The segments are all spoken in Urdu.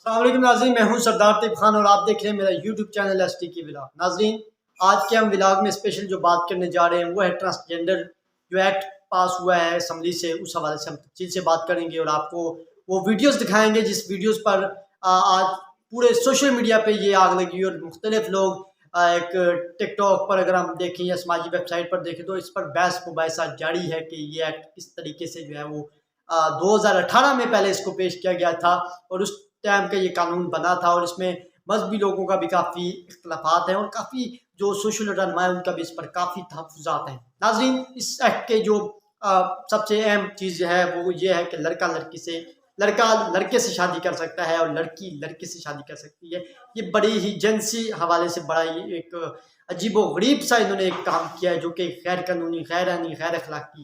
السلام علیکم ناظرین، میں ہوں سردار طیب خان اور آپ دیکھ رہے ہیں میرا یوٹیوب چینل ایس ٹی کی ولاگ۔ ناظرین، آج کے ہم ولاگ میں اسپیشل جو بات کرنے جا رہے ہیں وہ ہے ٹرانسجینڈر جو ایکٹ پاس ہوا ہے اسمبلی سے، اس حوالے سے ہم تفصیل سے بات کریں گے اور آپ کو وہ ویڈیوز دکھائیں گے جس ویڈیوز پر آج پورے سوشل میڈیا پہ یہ آگ لگی اور مختلف لوگ ایک ٹک ٹاک پر اگر ہم دیکھیں یا سماجی ویب سائٹ پر دیکھیں تو اس پر بحث مباحثہ جاری ہے کہ یہ ایکٹ کس طریقے سے جو ہے وہ 2018 میں پہلے اس کو پیش کیا گیا تھا اور اس ٹائم کا یہ قانون بنا تھا اور اس میں مذہبی لوگوں کا بھی کافی اختلافات ہیں اور کافی جو سوشل رہنما ہیں ان کا بھی اس پر کافی تحفظات ہیں۔ ناظرین، اس ایکٹ کے جو سب سے اہم چیز ہے وہ یہ ہے کہ لڑکا لڑکے سے شادی کر سکتا ہے اور لڑکی لڑکے سے شادی کر سکتی ہے۔ یہ بڑی ہی جنسی حوالے سے بڑا ہی ایک عجیب و غریب سا انہوں نے ایک کام کیا ہے جو کہ غیر قانونی، غیر آئینی، غیر اخلاقی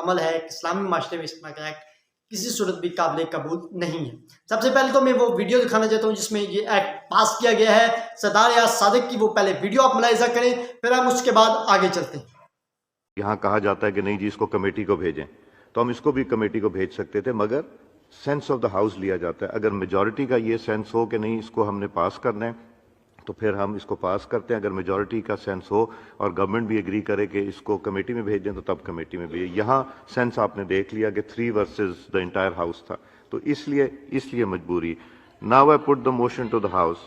عمل ہے۔ اسلامی معاشرے میں اس طرح کا ایکٹ کسی صورت بھی قابل قبول نہیں ہے۔ سب سے پہلے تو میں وہ ویڈیو دکھانا چاہتا ہوں جس میں یہ ایکٹ پاس کیا گیا ہے، سردار ریاض صادق کی وہ پہلے ویڈیو آپ ملاحظہ کریں، پھر ہم اس کے بعد آگے چلتے ہیں۔ یہاں کہا جاتا ہے کہ نہیں جی اس کو کمیٹی کو بھیجیں، تو ہم اس کو بھی کمیٹی کو بھیج سکتے تھے، مگر سینس آف دا ہاؤس لیا جاتا ہے۔ اگر میجورٹی کا یہ سینس ہو کہ نہیں اس کو ہم نے پاس کرنا ہے تو پھر ہم اس کو پاس کرتے ہیں۔ اگر میجورٹی کا سینس ہو اور گورنمنٹ بھی اگری کرے کہ اس کو کمیٹی میں بھیج دیں تو تب کمیٹی میں بھیجیں۔ یہاں سینس آپ نے دیکھ لیا کہ 3 versus the entire house تھا، تو اس لیے مجبوری۔ Now I put the motion to the house.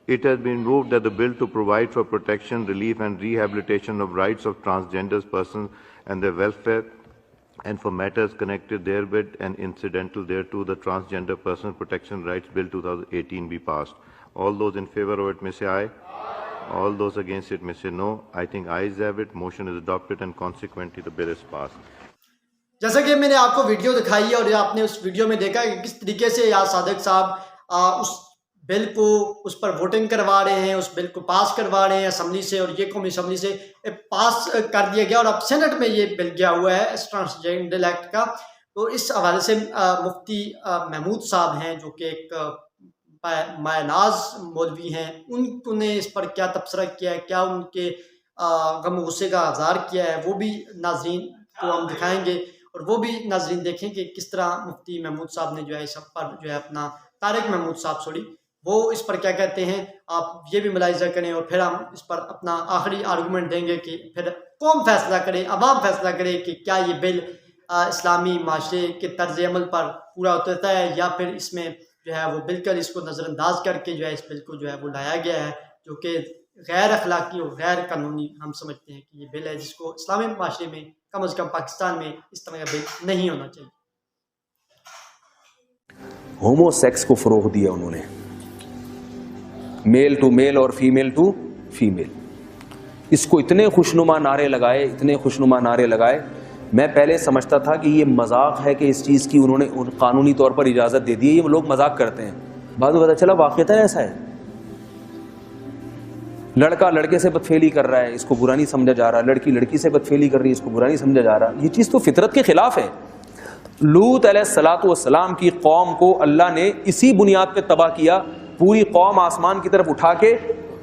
It has been moved that the bill to provide for protection, relief and rehabilitation of rights of transgender persons and their welfare and for matters connected therewith and incidental thereto, the Transgender Person Protection Rights Bill 2018 be passed. All those in favor of it may say aye. All those against it may say no. I think ayes have it. Motion is adopted and consequently the bill is passed. جیسا کہ میں نے آپ کو ویڈیو دکھائی ہے اور آپ نے اس ویڈیو میں دیکھا کہ کس طریقے سے ریاض صادق صاحب اس بل کو اس پر ووٹنگ کروا رہے ہیں، اس بل کو پاس کروا رہے ہیں اسمبلی سے، اور یہ قومی اسمبلی سے پاس کر دیا گیا اور اب سینٹ میں یہ بل گیا ہوا ہے ٹرانسجینڈر ایکٹ کا۔ تو اس حوالے سے مفتی محمود صاحب ہیں جو کہ ایک مایہ ناز مولوی ہیں، ان نے اس پر کیا تبصرہ کیا ہے، کیا ان کے غم و غصے کا اظہار کیا ہے، وہ بھی ناظرین کو ہم دکھائیں گے اور وہ بھی ناظرین دیکھیں کہ کس طرح مفتی محمود صاحب نے جو ہے اس پر جو ہے اپنا طارق محمود صاحب وہ اس پر کیا کہتے ہیں، آپ یہ بھی ملاحظہ کریں اور پھر ہم اس پر اپنا آخری آرگومنٹ دیں گے کہ پھر قوم فیصلہ کرے، عوام فیصلہ کرے کہ کیا یہ بل اسلامی معاشرے کے طرز عمل پر پورا اترتا ہے یا پھر اس میں جو ہے وہ بالکل اس کو نظر انداز کر کے جو ہے اس بل کو جو ہے وہ لایا گیا ہے جو کہ غیر اخلاقی اور غیر قانونی ہم سمجھتے ہیں کہ یہ بل ہے جس کو اسلامی معاشرے میں کم از کم پاکستان میں اس طرح کا بل نہیں ہونا چاہیے۔ ہومو سیکس کو فروغ دیا انہوں نے، میل ٹو میل اور فیمیل ٹو فیمیل، اس کو اتنے خوشنما نعرے لگائے میں پہلے سمجھتا تھا کہ یہ مذاق ہے کہ اس چیز کی انہوں نے قانونی طور پر اجازت دے دی ہے، یہ لوگ مذاق کرتے ہیں۔ بعد میں پتہ چلا واقعتاً ایسا ہے، لڑکا لڑکے سے بدفعلی کر رہا ہے، اس کو برا نہیں سمجھا جا رہا، لڑکی لڑکی سے بدفعلی کر رہی ہے، اس کو برا نہیں سمجھا جا رہا۔ یہ چیز تو فطرت کے خلاف ہے۔ لوط علیہ السلام کی قوم کو اللہ نے اسی بنیاد پہ تباہ کیا، پوری قوم آسمان کی طرف اٹھا کے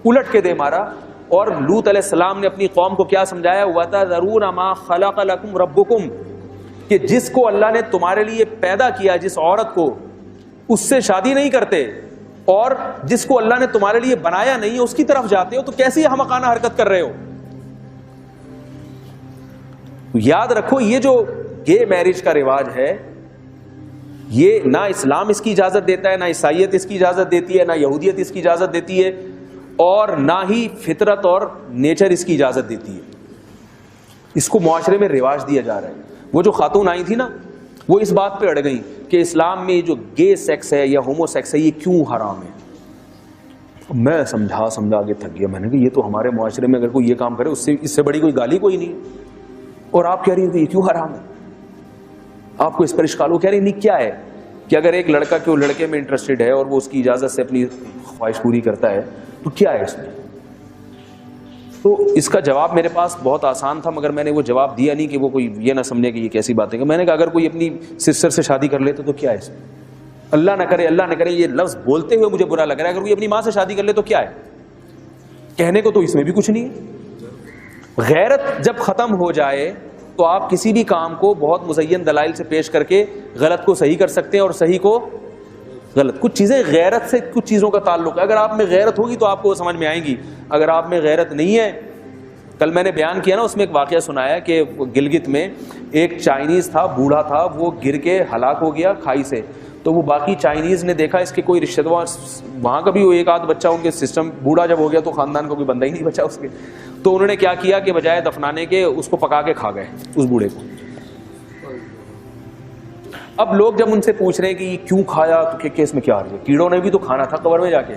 الٹ کے دے مارا، اور لوط علیہ السلام نے اپنی قوم کو کیا سمجھایا، وَتَذَرُونَ مَا خَلَقَ لَكُمْ رَبُّكُمْ، کہ جس کو اللہ نے تمہارے لیے پیدا کیا، جس عورت کو، اس سے شادی نہیں کرتے، اور جس کو اللہ نے تمہارے لیے بنایا نہیں ہے اس کی طرف جاتے ہو، تو کیسی احمقانہ حرکت کر رہے ہو۔ یاد رکھو یہ جو گے میرج کا رواج ہے، یہ نہ اسلام اس کی اجازت دیتا ہے، نہ عیسائیت اس کی اجازت دیتی ہے، نہ یہودیت اس کی اجازت دیتی ہے، اور نہ ہی فطرت اور نیچر اس کی اجازت دیتی ہے۔ اس کو معاشرے میں رواج دیا جا رہا ہے۔ وہ جو خاتون آئی تھی نا، وہ اس بات پہ اڑ گئیں کہ اسلام میں جو گے سیکس ہے یا ہومو سیکس ہے یہ کیوں حرام ہے۔ میں سمجھا کے تھک گیا، میں نے کہا یہ تو ہمارے معاشرے میں اگر کوئی یہ کام کرے اس سے بڑی کوئی گالی کوئی نہیں، اور آپ کہہ رہی ہیں کہ یہ کیوں حرام ہے، آپ کو اس پر اشکال ہو، کہہ رہی نہیں کیا ہے کہ اگر ایک لڑکا کیوں لڑکے میں انٹرسٹڈ ہے اور وہ اس کی اجازت سے اپنی خواہش پوری کرتا ہے تو کیا ہے اس میں۔ تو اس کا جواب میرے پاس بہت آسان تھا، مگر میں نے وہ جواب دیا نہیں کہ وہ کوئی یہ نہ سمجھے کہ یہ کیسی بات ہے۔ کہ میں نے کہا اگر کوئی اپنی سسٹر سے شادی کر لیتا تو کیا ہے اس میں، اللہ نہ کرے یہ لفظ بولتے ہوئے مجھے برا لگ رہا ہے، اگر کوئی اپنی ماں سے شادی کر لے تو کیا ہے، کہنے کو تو اس میں بھی کچھ نہیں ہے۔ غیرت جب ختم ہو جائے تو آپ کسی بھی کام کو بہت مزین دلائل سے پیش کر کے غلط کو صحیح کر سکتے ہیں اور صحیح کو غلط. کچھ چیزیں غیرت سے کچھ چیزوں کا تعلق ہے. اگر آپ میں غیرت ہوگی تو آپ کو وہ سمجھ میں آئیں گی. اگر آپ میں غیرت نہیں ہے, کل میں نے بیان کیا نا, اس میں ایک واقعہ سنایا کہ گلگت میں ایک چائنیز تھا, بوڑھا تھا, وہ گر کے ہلاک ہو گیا کھائی سے. تو وہ باقی چائنیز نے دیکھا اس کے کوئی رشتے دار وہاں کا بھی, وہ ایک آدھ بچہ ان کے سسٹم, بوڑھا جب ہو گیا تو خاندان کو کوئی بندہ ہی نہیں بچا اس کے. تو انہوں نے کیا کیا کہ بجائے دفنانے کے اس کو پکا کے کھا گئے اس بوڑھے کو. اب لوگ جب ان سے پوچھ رہے ہیں کہ یہ کیوں کھایا, تو کہ اس میں کیا ہے, کیڑوں نے بھی تو کھانا تھا قبر میں جا کے.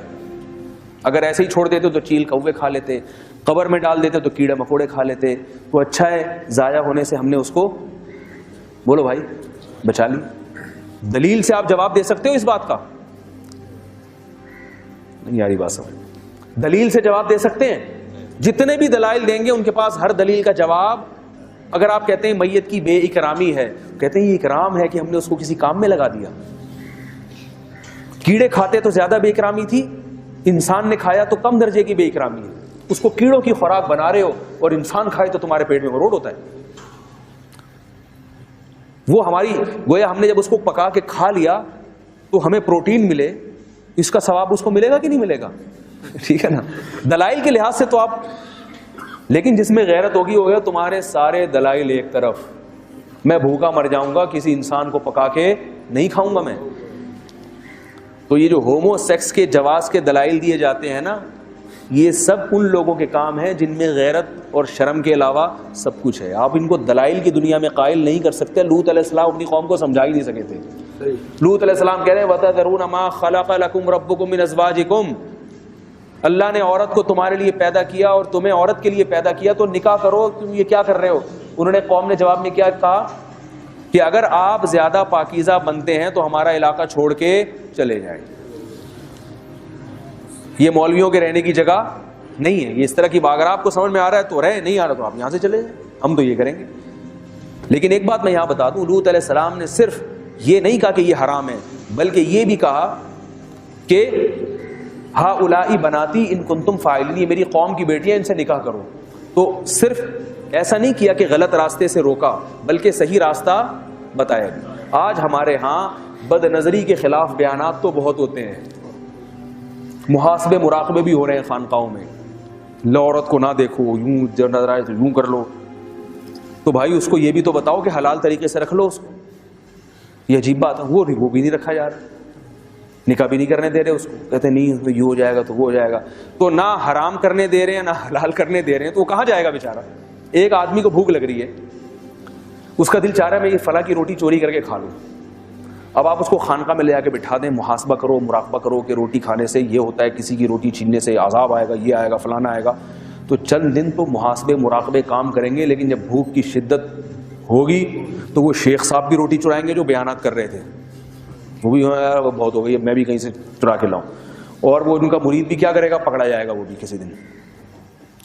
اگر ایسے ہی چھوڑ دیتے تو چیل کوے کھا لیتے, قبر میں ڈال دیتے تو کیڑے مکوڑے کھا لیتے. تو اچھا ہے ضائع ہونے سے ہم نے اس کو, بولو بھائی, بچا لی. دلیل سے آپ جواب دے سکتے ہو اس بات کا؟ نہیں یاری بات سمجھ. دلیل سے جواب دے سکتے ہیں؟ جتنے بھی دلائل دیں گے ان کے پاس ہر دلیل کا جواب. اگر آپ کہتے ہیں میت کی بے اکرامی ہے, کہتے ہیں یہ اکرام ہے کہ ہم نے اس کو کسی کام میں لگا دیا. کیڑے کھاتے تو زیادہ بے اکرامی تھی, انسان نے کھایا تو کم درجے کی بے اکرامی ہے. اس کو کیڑوں کی خوراک بنا رہے ہو اور انسان کھائے تو تمہارے پیٹ میں مروڑ ہوتا ہے. وہ ہماری گویا ہم نے جب اس کو پکا کے کھا لیا تو ہمیں پروٹین ملے, اس کا ثواب اس کو ملے گا کہ نہیں ملے گا؟ ٹھیک ہے نا. دلائل کے لحاظ سے تو آپ, لیکن جس میں غیرت ہوگی ہو گیا تمہارے سارے دلائل ایک طرف. میں بھوکا مر جاؤں گا, کسی انسان کو پکا کے نہیں کھاؤں گا میں. تو یہ جو ہومو سیکس کے جواز کے دلائل دیے جاتے ہیں نا, یہ سب ان لوگوں کے کام ہیں جن میں غیرت اور شرم کے علاوہ سب کچھ ہے. آپ ان کو دلائل کی دنیا میں قائل نہیں کر سکتے. لوط علیہ السلام اپنی قوم کو سمجھا ہی نہیں سکے تھے. لوط علیہ السلام کہہ رہے ہیں وَتَذَرُونَ مَا خَلَقَ لَكُمْ رَبُّكُم مِّنْ أَزْوَاجِكُمْ, اللہ نے عورت کو تمہارے لیے پیدا کیا اور تمہیں عورت کے لیے پیدا کیا, تو نکاح کرو, تم یہ کیا کر رہے ہو؟ انہوں نے, قوم نے جواب میں کیا کہا کہ اگر آپ زیادہ پاکیزہ بنتے ہیں تو ہمارا علاقہ چھوڑ کے چلے جائیں. یہ مولویوں کے رہنے کی جگہ نہیں ہے. یہ اس طرح کی بات اگر آپ کو سمجھ میں آ رہا ہے تو رہے, نہیں آ رہا تو آپ یہاں سے چلے جائیں, ہم تو یہ کریں گے. لیکن ایک بات میں یہاں بتا دوں, لوط علیہ السلام نے صرف یہ نہیں کہا کہ یہ حرام ہے, بلکہ یہ بھی کہا کہ ہؤلاء بناتی ان کنتم فاعلین, یہ میری قوم کی بیٹیاں, ان سے نکاح کرو. تو صرف ایسا نہیں کیا کہ غلط راستے سے روکا, بلکہ صحیح راستہ بتایا بھی. آج ہمارے ہاں بد نظری کے خلاف بیانات تو بہت ہوتے ہیں, محاسبے مراقبے بھی ہو رہے ہیں خانقاہوں میں. لو عورت کو نہ دیکھو, یوں جب نظر آئے تو یوں کر لو. تو بھائی اس کو یہ بھی تو بتاؤ کہ حلال طریقے سے رکھ لو اس کو. یہ عجیب بات ہے, وہ بھی نہیں رکھا جا رہا, نکاح بھی نہیں کرنے دے رہے اس کو. کہتے نہیں تو یہ ہو جائے گا تو وہ ہو جائے گا. تو نہ حرام کرنے دے رہے ہیں نہ حلال کرنے دے رہے ہیں, تو وہ کہاں جائے گا بیچارہ؟ ایک آدمی کو بھوک لگ رہی ہے, اس کا دل چاہ رہا ہے میں یہ فلاں کی روٹی چوری کر کے کھا لوں. اب آپ اس کو خانقاہ میں لے جا کے بٹھا دیں, محاسبہ کرو, مراقبہ کرو کہ روٹی کھانے سے یہ ہوتا ہے, کسی کی روٹی چھیننے سے عذاب آئے گا, یہ آئے گا, فلانا آئے گا. تو چند دن تو محاسبے مراقبے کام کریں گے, لیکن جب بھوک کی شدت ہوگی تو وہ شیخ صاحب بھی روٹی چرائیں گے جو بیانات کر رہے تھے, وہ بھی وہ بہت ہو گئی, اب میں بھی کہیں سے چرا کے لاؤں. اور وہ ان کا مرید بھی کیا کرے گا, پکڑا جائے گا, وہ بھی کسی دن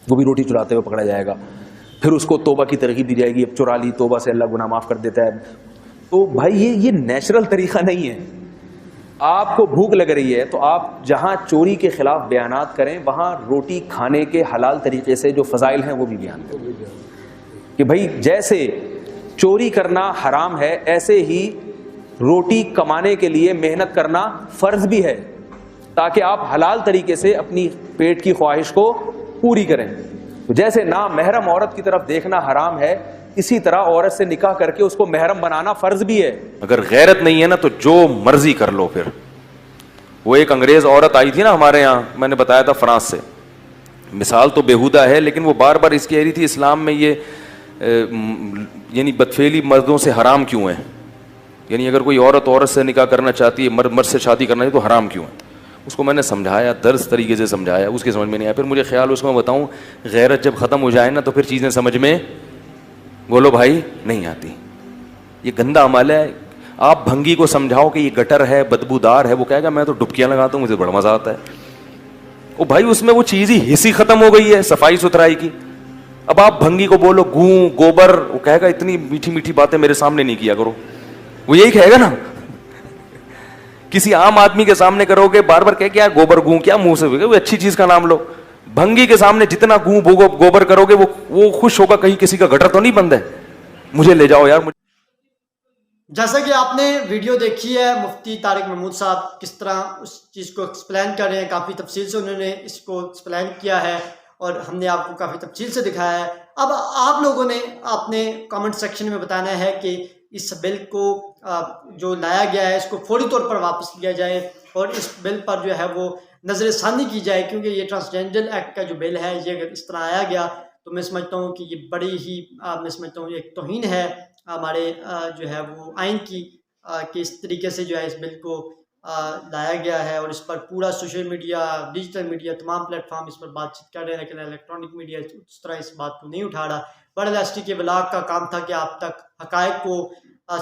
وہ بھی روٹی چراتے ہوئے پکڑا جائے گا. پھر اس کو توبہ کی ترغیب دی جائے گی, اب چرا لی, توبہ سے اللہ گناہ معاف کر دیتا ہے. تو بھائی یہ نیچرل طریقہ نہیں ہے. آپ کو بھوک لگ رہی ہے تو آپ جہاں چوری کے خلاف بیانات کریں, وہاں روٹی کھانے کے حلال طریقے سے جو فضائل ہیں وہ بھی بیان کریں کہ بھائی جیسے چوری کرنا حرام ہے, ایسے ہی روٹی کمانے کے لیے محنت کرنا فرض بھی ہے, تاکہ آپ حلال طریقے سے اپنی پیٹ کی خواہش کو پوری کریں. جیسے نامحرم عورت کی طرف دیکھنا حرام ہے, اسی طرح عورت سے نکاح کر کے اس کو محرم بنانا فرض بھی ہے. اگر غیرت نہیں ہے نا تو جو مرضی کر لو. پھر وہ ایک انگریز عورت آئی تھی نا ہمارے یہاں, میں نے بتایا تھا فرانس سے, مثال تو بےہودہ ہے لیکن وہ بار بار اس کہہ رہی تھی اسلام میں یہ یعنی بدفعلی مردوں سے حرام کیوں ہے, یعنی اگر کوئی عورت سے نکاح کرنا چاہتی ہے, مرد سے شادی کرنا ہے تو حرام کیوں ہے. اس کو میں نے سمجھایا, درس طریقے سے سمجھایا, اس کے سمجھ میں نہیں آیا. پھر مجھے خیال اس کو میں بتاؤں, غیرت جب ختم ہو جائے نا تو پھر چیزیں سمجھ میں, بولو بھائی, نہیں آتی. یہ گندا عمل ہے. آپ بھنگی کو سمجھاؤ کہ یہ گٹر ہے, بدبودار ہے, وہ کہے گا میں تو ڈبکیاں لگاتا ہوں, مجھے بڑا مزہ آتا ہے. او بھائی اس میں وہ چیز ہی حصی ختم ہو گئی ہے صفائی ستھرائی کی. اب آپ بھنگی کو بولو گوں گوبر, وہ کہے گا اتنی میٹھی میٹھی باتیں میرے سامنے نہیں کیا کرو, وہ یہی کہے گا نا. کسی عام آدمی کے سامنے کرو گے بار بار کیا گوبر گوں, کیا منہ سے وہ اچھی چیز کا نام لو. بھنگی کے سامنے جتنا گوں گوبر کرو گے وہ خوش ہوگا, کہیں کسی کا گٹر تو نہیں بند ہے, مجھے لے جاؤ یار. جیسا کہ آپ نے ویڈیو دیکھی ہے، مفتی طارق محمود صاحب کس طرح اس چیز کو ایکسپلین کر رہے ہیں، کافی تفصیل سے انہوں نے اس کو ایکسپلین کیا ہے اور ہم نے آپ کو کافی تفصیل سے دکھایا ہے۔ اب آپ لوگوں نے اپنے کامنٹ سیکشن میں بتانا ہے کہ اس بل کو جو لایا گیا ہے اس کو فوری طور پر واپس لیا جائے اور اس بل پر جو ہے وہ نظر ثانی کی جائے، کیونکہ یہ ٹرانسجینڈر ایکٹ کا جو بل ہے یہ اگر اس طرح آیا گیا تو میں سمجھتا ہوں کہ یہ بڑی ہی میں سمجھتا ہوں ایک توہین ہے ہمارے جو ہے وہ آئین کی، کہ اس طریقے سے جو ہے اس بل کو لایا گیا ہے اور اس پر پورا سوشل میڈیا، ڈیجیٹل میڈیا، تمام پلیٹ فارم اس پر بات چیت کر رہے ہیں، لیکن الیکٹرانک میڈیا اس طرح اس بات کو نہیں اٹھا رہا۔ بڑا ایس ٹی کے ولاگ کا کام تھا کہ آپ تک حقائق کو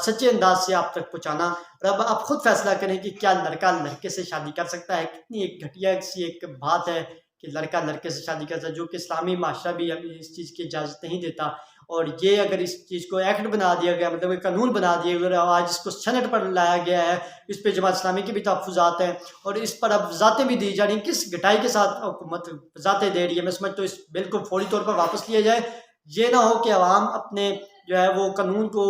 سچے انداز سے آپ تک پہنچانا، اور اب آپ خود فیصلہ کریں کہ کیا لڑکا لڑکے سے شادی کر سکتا ہے۔ کتنی ایک گھٹیا سی ایک بات ہے کہ لڑکا لڑکے سے شادی کر سکتا ہے، جو کہ اسلامی معاشرہ بھی ابھی اس چیز کی اجازت نہیں دیتا۔ اور یہ اگر اس چیز کو ایکٹ بنا دیا گیا، مطلب ایک قانون بنا دیا گیا، آج اس کو سینٹ پر لایا گیا ہے، اس پہ جماعت اسلامی کے بھی تحفظات ہیں اور اس پر اب وضاحتیں بھی دی جا رہی ہیں، کس گٹائی کے ساتھ حکومت وضاحتیں دے رہی ہے۔ میں سمجھتا ہوں اس بل کو فوری طور پر واپس لیا جائے، یہ نہ ہو کہ عوام اپنے جو ہے وہ قانون کو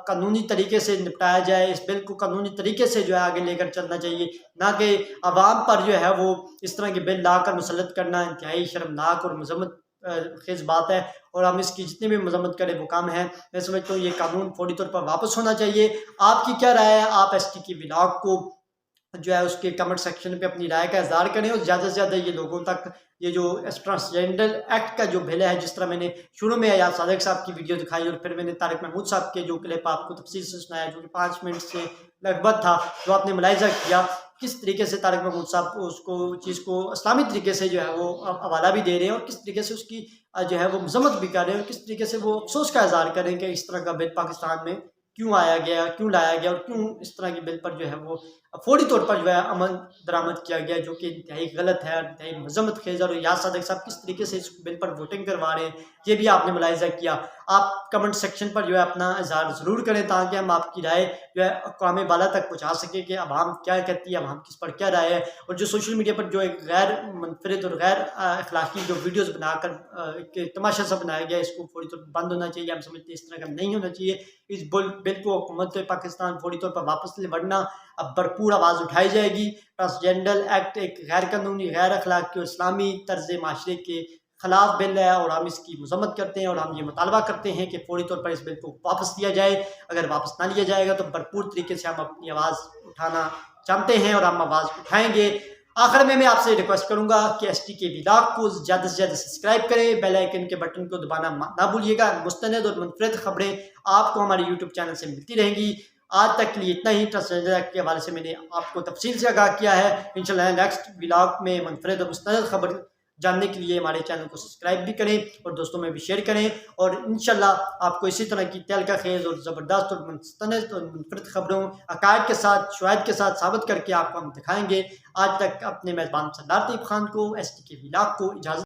قانونی طریقے سے نپٹایا جائے، اس بل کو قانونی طریقے سے جو ہے آگے لے کر چلنا چاہیے، نہ کہ عوام پر جو ہے وہ اس طرح کے بل لا کر مسلط کرنا انتہائی شرمناک اور مذمت خیز بات ہے، اور ہم اس کی جتنی بھی مذمت کریں وہ کم ہے۔ میں سمجھتا ہوں یہ قانون فوری طور پر واپس ہونا چاہیے۔ آپ کی کیا رائے ہے؟ آپ ایس ٹی کی ولاگ کو جو ہے اس کے کمنٹ سیکشن پہ اپنی رائے کا اظہار کریں اور زیادہ سے زیادہ یہ لوگوں تک یہ جو ٹرانسجینڈر ایکٹ کا جو بل ہے، جس طرح میں نے شروع میں ایاز صادق صاحب کی ویڈیو دکھائی اور پھر میں نے طارق محمود صاحب کے جو کلپ آپ کو تفصیل سے سنایا جو کہ 5 منٹ سے لگ بھگ تھا، جو آپ نے ملاحظہ کیا کس طریقے سے طارق محمود صاحب اس کو چیز کو اسلامی طریقے سے جو ہے وہ حوالہ بھی دے رہے ہیں اور کس طریقے سے اس کی جو ہے وہ مذمت بھی کر رہے ہیں اور کس طریقے سے وہ افسوس کا اظہار کر رہے ہیں کہ اس طرح کا بل پاکستان میں کیوں آیا گیا، کیوں لایا گیا اور کیوں اس طرح کے بل پر جو ہے وہ فوری طور پر جو ہے عمل درآمد کیا گیا، جو کہ انتہائی غلط ہے، انتہائی مذمت خیز ہے۔ اور ایاز صادق صاحب کس طریقے سے اس بل پر ووٹنگ کروا رہے ہیں یہ بھی آپ نے ملاحظہ کیا۔ آپ کمنٹ سیکشن پر جو ہے اپنا اظہار ضرور کریں تاکہ ہم آپ کی رائے جو ہے اقوام بالا تک پہنچا سکیں کہ عوام کیا کہتی ہے، عوام کس پر کیا رائے ہے۔ اور جو سوشل میڈیا پر جو ایک غیر منفرد اور غیر اخلاقی جو ویڈیوز بنا کر ایک تماشا سا بنایا گیا، اس کو فوری طور پر بند ہونا چاہیے۔ ہم سمجھتے ہیں اس طرح کا نہیں ہونا چاہیے۔ اس بل کو حکومت پاکستان فوری طور پر واپس لے، ورنہ اب بھرپور آواز اٹھائی جائے گی۔ ٹرانسجینڈر ایکٹ ایک غیر قانونی، غیر اخلاقی اور اسلامی طرز معاشرے کے خلاف بل ہے اور ہم اس کی مذمت کرتے ہیں اور ہم یہ مطالبہ کرتے ہیں کہ فوری طور پر اس بل کو واپس لیا جائے۔ اگر واپس نہ لیا جائے گا تو بھرپور طریقے سے ہم اپنی آواز اٹھانا چاہتے ہیں اور ہم آواز اٹھائیں گے۔ آخر میں آپ سے ریکویسٹ کروں گا کہ ایس ٹی کے ولاگ کو زیادہ سے زیادہ سبسکرائب کریں، بیل آئیکن کے بٹن کو دبانا نہ بھولیے گا۔ مستند اور منفرد خبریں آپ کو ہمارے یوٹیوب چینل سے ملتی رہیں گی۔ آج تک کے لیے اتنا ہی۔ ٹرانسجینڈر ایکٹ کے حوالے سے میں نے آپ کو تفصیل سے آگاہ کیا ہے۔ انشاءاللہ نیکسٹ ولاگ میں منفرد اور مستند خبر جاننے کے لیے ہمارے چینل کو سبسکرائب بھی کریں اور دوستوں میں بھی شیئر کریں، اور انشاءاللہ آپ کو اسی طرح کی تہلکہ خیز اور زبردست اور مستند اور منفرد خبروں عقائد کے ساتھ، شواہد کے ساتھ ثابت کر کے آپ کو ہم دکھائیں گے۔ آج تک اپنے میزبان سردار طیب خان کو، ایس ٹی کے ولاگ کو اجازت